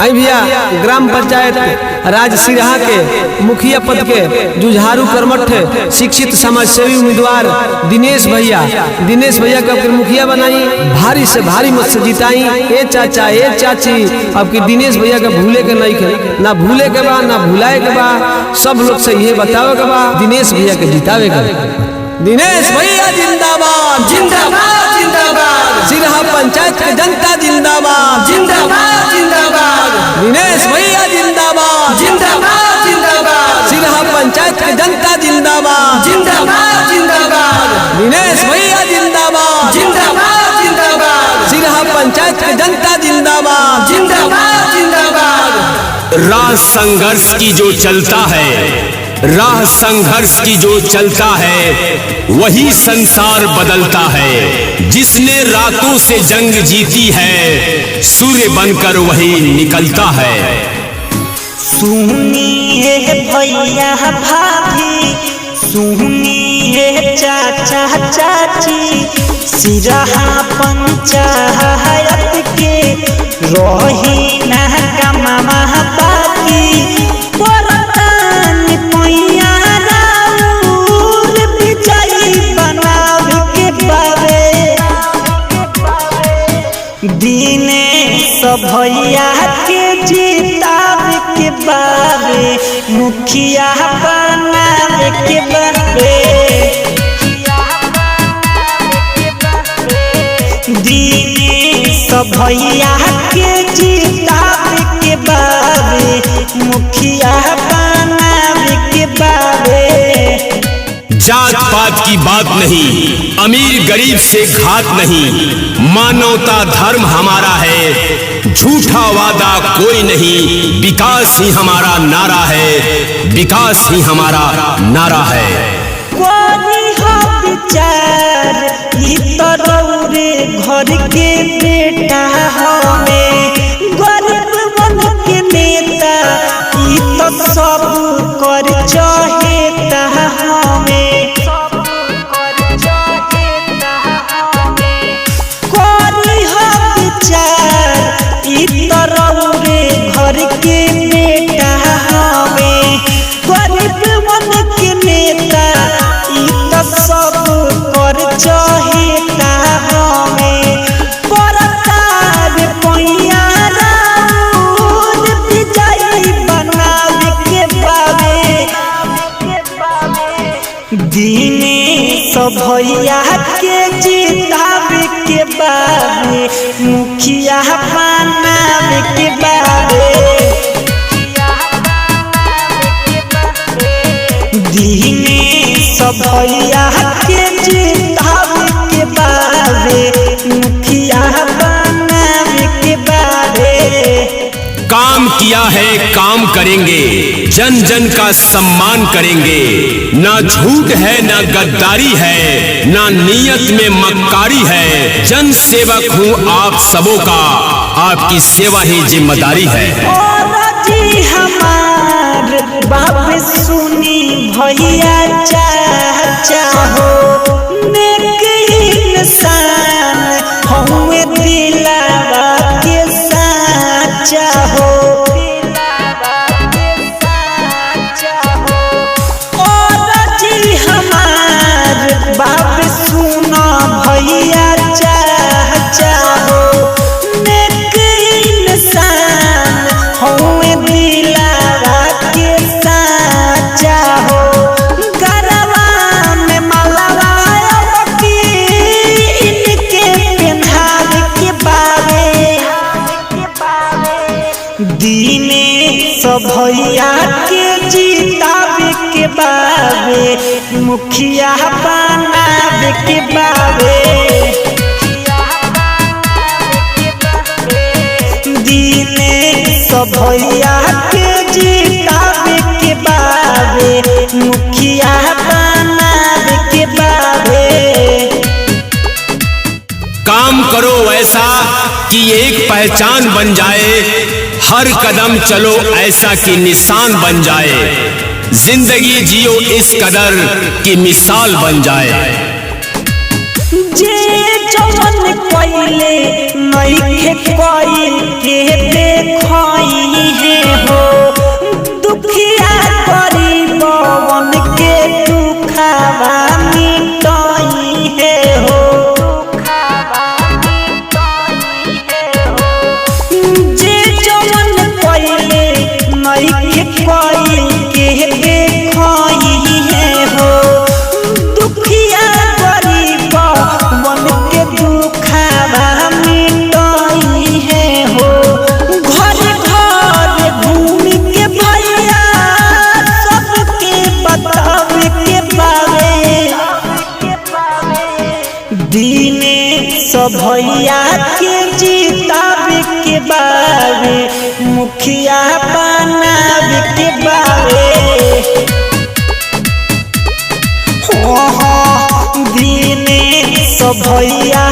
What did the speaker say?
आई भैया ग्राम पंचायत राज सिरहा के मुखिया पद के जुझारू कर्मठ शिक्षित समाजसेवी उम्मीदवार दिनेश भैया को अपने मुखिया बनाई, भारी से भारी मत से जिताई। ए चाचा ए चाची, अब की दिनेश भैया का भूले के नहीं के, ना भूले के बा ना भुलाए के बा, सब लोग से ये बतावे के बा, दिनेश भैया के जितावे के। दिनेश भैया जिंदाबाद जिंदाबाद जिंदाबाद, सिरहा पंचायत के जनता जिंदाबाद जिंदाबाद जिंदाबाद, दिनेश भैया जिंदाबाद जिंदाबाद जिंदाबाद, सिरहा पंचायत के जनता जिंदाबाद जिंदाबाद जिंदाबाद, दिनेश भैया जिंदाबाद जिंदाबाद जिंदाबाद, सिरहा पंचायत के जनता जिंदाबाद जिंदाबाद जिंदाबाद। राह संघर्ष की जो चलता है, राह संघर्ष की जो चलता है, वही संसार बदलता है। जिसने रातों से जंग जीती है, सूर्य बनकर वही निकलता है। सुनिए भैया भाभी, सुनिए चाचा चाची, सिरहा पंचायत के रही ना कमामा बाकी, दिनेश भैया के जितावे के बारे, मुखिया बनावे के बारे, दिनेश भैया के जितावे के बारे, मुखिया बनावे के बारे। जात पात की बात नहीं, अमीर गरीब से घात नहीं, मानवता धर्म हमारा है, झूठा वादा कोई नहीं, विकास ही हमारा नारा है, विकास ही हमारा नारा है। कोई हो विचार रे घर के बेटा हमें, गरीब बन के नेता तो सब कर चाहेता हमें, कोई हो विचार रे घर के बेटा हमें, गरीब बन के नेता तो सब कर चाहेता हमें, परतार पैया राउर विजयी बनावे के बारे, दिनेश भैया के जितावे के बारे, मुखिया बनावे के बारे, दिनेश भैया के जितावे के बारे, मुखिया बनावे के बारे। काम किया है काम करेंगे, जन जन का सम्मान करेंगे, ना झूठ है ना गद्दारी है, ना नीयत में मक्कारी है, जन सेवक हूँ आप सबों का, आपकी सेवा ही जिम्मेदारी है। और जी हमार बाप सुनी भैया चाचा हो, नेक इंसान हुए दिलावा के साचा हो, और जी हमार बाप सुना भैया चाचा हो, नेक इंसान हुए दिलावा के साचा हो, गरबा में मलवा इनके पहनावे के बारे, दिनेश भैया के जितावे के बारे, मुखिया बनावे के बारे, दिनेश भैया के जितावे के बारे, मुखिया बनावे के बारे। काम करो ऐसा कि एक पहचान बन जाए, हर कदम चलो ऐसा कि निशान बन जाए, जिंदगी जियो इस कदर की मिसाल बन जाए। जे जवन पहले नहीं कोई के देखई मुखिया बनावे के बावे दिनेश भैया